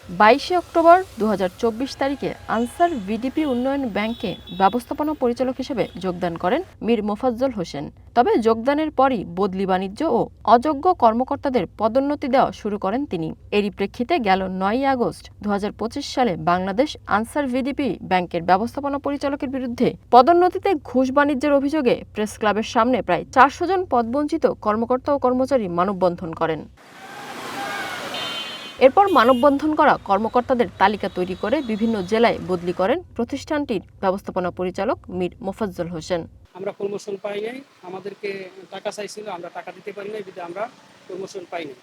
22 October 2024 তারিখে answer VDP উন্নয়ন ব্যাংকে ব্যবস্থাপনা পরিচালক হিসেবে যোগদান করেন মীর মোফাজ্জল হোসেন। তবে যোগদানের পরই বদলি বাণিজ্য ও অযোগ্য কর্মকর্তাদের পদোন্নতি দেওয়া শুরু করেন তিনি। এরই প্রেক্ষিতে গেল 9 আগস্ট 2025 সালে বাংলাদেশ আনসার ভিডিপি ব্যাংকের ব্যবস্থাপনা পরিচালকের বিরুদ্ধে পদোন্নতিতে ঘুষ বাণিজ্যের অভিযোগে প্রেস ক্লাবের সামনে প্রায় 400 জন পদবঞ্চিত কর্মকর্তা ও কর্মচারী মানববন্ধন করেন। এরপর মানববন্ধন করা কর্মকর্তাদের তালিকা তৈরি করে বিভিন্ন জেলায় বদলি করেন প্রতিষ্ঠানটির ব্যবস্থাপনা পরিচালক মীর মোফাজ্জল হোসেন। আমরা প্রমোশন পাই নাই, আমাদেরকে টাকা চাইছিল, আমরা টাকা দিতে পারি নাই, বিধে আমরা প্রমোশন পাই নাই।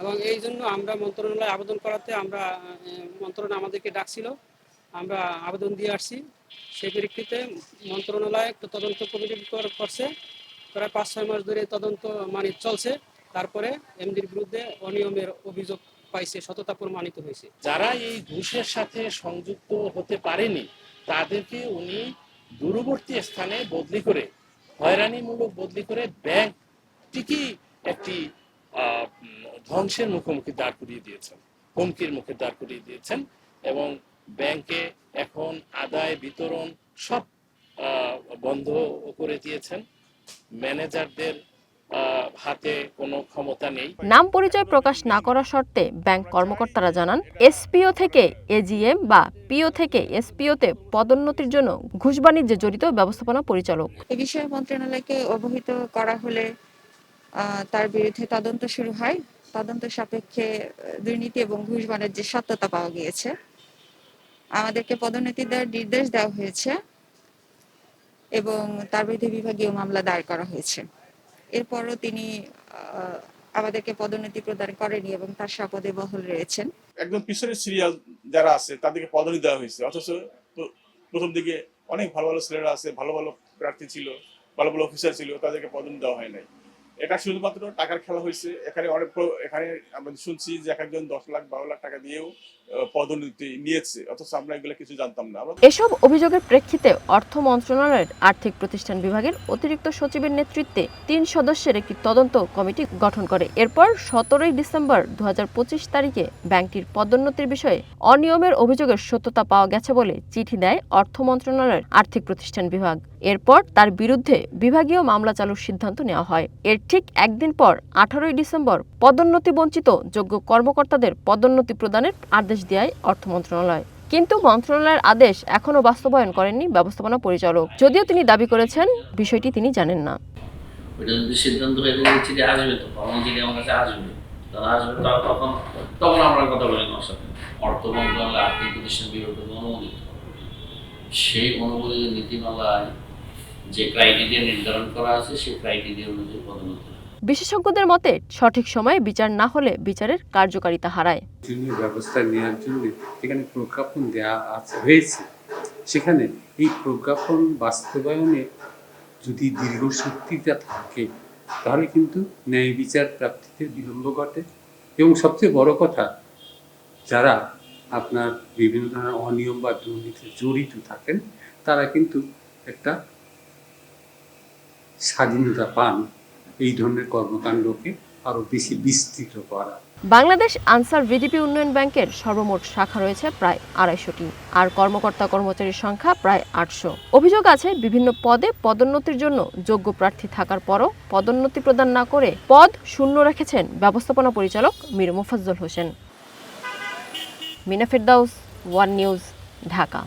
এবং এই জন্য আমরা মন্ত্রণালয়ে আবেদন করাতে মন্ত্রণালয় আমাদেরকে ডাকছিল, আমরা আবেদন দিয়ে আসছি। সেই পরিপ্রেক্ষিতে মন্ত্রণালয় একটা তদন্ত কমিটি করছে, প্রায় 5-6 মাস ধরে তদন্ত চলছে। তারপরে এমডির বিরুদ্ধে অনিয়মের অভিযোগ পাইছে, সততা প্রমাণিত হয়েছে। যারা এই ঘুষের সাথে সংযুক্ত হতে পারেনি তাদেরকে উনি দূরবর্তী স্থানে বদলি করে, হয়রানিমূলক বদলি করে ব্যাংকটিকেই একটি ধ্বংসের মুখোমুখি দাঁড় করিয়ে দিয়েছেন, হুমকির মুখে দাঁড় করিয়ে দিয়েছেন। এবং ব্যাংকে এখন আদায় বিতরণ সব বন্ধ করে দিয়েছেন। ম্যানেজারদের হাতে কোনো ক্ষমতা নেই। নাম পরিচয় প্রকাশ না করার শর্তে ব্যাংক কর্মকর্তারা জানান, এসপিও থেকে এজিএম বা পিও থেকে এসপিওতে পদোন্নতির জন্য ঘুষ বাণিজ্যে জড়িত ব্যবস্থাপনা পরিচালক। এ বিষয়ে মন্ত্রণালয়কে অবহিত করা হলে তার বিরুদ্ধে তদন্ত শুরু হয়। তদন্ত সাপেক্ষে দুর্নীতি এবং ঘুষ বাণিজ্যের সত্যতা পাওয়া গিয়েছে। আমাদেরকে পদোন্নতি দেওয়ার নির্দেশ দেওয়া হয়েছে এবং তার বিরুদ্ধে বিভাগীয় মামলা দায়ের করা হয়েছে। এরপরও তিনি আমাদেরকে পদোন্নতি প্রদান করেনি এবং তার স্বপদে বহাল রয়েছেন। একদম পিছনের সিরিয়াল যারা আছে তাদেরকে পদোন্নতি দেওয়া হয়েছে, অথচ প্রথম দিকে অনেক ভালো ভালো ছেলেরা আছে, ভালো ভালো প্রার্থী ছিল, ভালো ভালো অফিসার ছিল, তাদেরকে পদোন্নতি দেওয়া হয় নাই। এটা শুধুমাত্র টাকার খেলা হয়েছে। এখানে আমরা শুনছি যে এক একজন 10 লাখ 12 লাখ টাকা দিয়েও পদোন্নতি নিয়েছে, অথচ আমরা এগুলো কিছু জানতাম না। এসব অভিযোগের প্রেক্ষিতে অর্থ মন্ত্রণালয়ের আর্থিক প্রতিষ্ঠান বিভাগের অতিরিক্ত সচিবের নেতৃত্বে 3 সদস্যের একটি তদন্ত কমিটি গঠন করে। এরপর 17 ডিসেম্বর 2025 তারিখে ব্যাংকটির পদোন্নতির বিষয়ে অনিয়মের অভিযোগের সত্যতা পাওয়া গেছে বলে চিঠি দেয় অর্থ মন্ত্রণালয়ের আর্থিক প্রতিষ্ঠান বিভাগ। এরপর তার বিরুদ্ধে বিভাগীয় মামলা চালুর সিদ্ধান্ত নেওয়া হয়। এর ঠিক একদিন পর 18 ডিসেম্বর পদোন্নতি বঞ্চিত যোগ্য কর্মকর্তাদের পদোন্নতি প্রদানের আদেশ দেয় অর্থ মন্ত্রণালয়। কিন্তু মন্ত্রণালয়ের আদেশ এখনো বাস্তবায়ন করেননি ব্যবস্থাপনা পরিচালক। যদিও তিনি দাবি করেছেন বিষয়টি তিনি জানেন না। ওইটা যদি সিদ্ধান্ত হয়ে চিঠি আসবে, তো চিঠি আমার কাছে আসবে, তখন আমরা কথা বলি ওর সাথে। অর্থ মন্ত্রণালয় আর্থিক প্রতিষ্ঠান বিভাগকে অনুমোদিত, সেই অনুমোদিত নীতিমালায় যে ক্রাইটেরিয়া নির্ধারণ করা আছে সেই ক্রাইটেরিয়া অনুযায়ী পদোন্নতি। বিশেষজ্ঞদের মতে সঠিক সময়ে বিচার না হলে বিচারের কার্যকারিতা হারায়। ব্যবস্থা নেওয়ার জন্য এখানে প্রজ্ঞাপন দেওয়া হয়েছে, সেখানে এই প্রজ্ঞাপন বাস্তবায়নে যদি দীর্ঘসূত্রিতা থাকে তাহলে কিন্তু ন্যায় বিচার প্রাপ্তিতে বিলম্ব ঘটে। এবং সবচেয়ে বড় কথা, যারা আপনার বিভিন্ন ধরনের অনিয়ম বা দুর্নীতিতে জড়িত থাকেন তারা কিন্তু একটা স্বাধীনতা পান এই ধরনের কর্মকাণ্ডকে আরো বেশি বিস্তৃত করা। বাংলাদেশ আনসার ভিডিপি উন্নয়ন ব্যাংকের সর্বমোট শাখা রয়েছে প্রায় 250টি, আর কর্মকর্তা কর্মচারীর সংখ্যা প্রায় 800। অভিযোগ আছে বিভিন্ন পদে পদোন্নতির জন্য যোগ্য প্রার্থী থাকার পরও পদোন্নতি প্রদান না করে পদ শূন্য রেখেছেন ব্যবস্থাপনা পরিচালক মীর মোফাজ্জল হোসেন। মিনা ফেরদাউস, ওয়ান নিউজ, ঢাকা।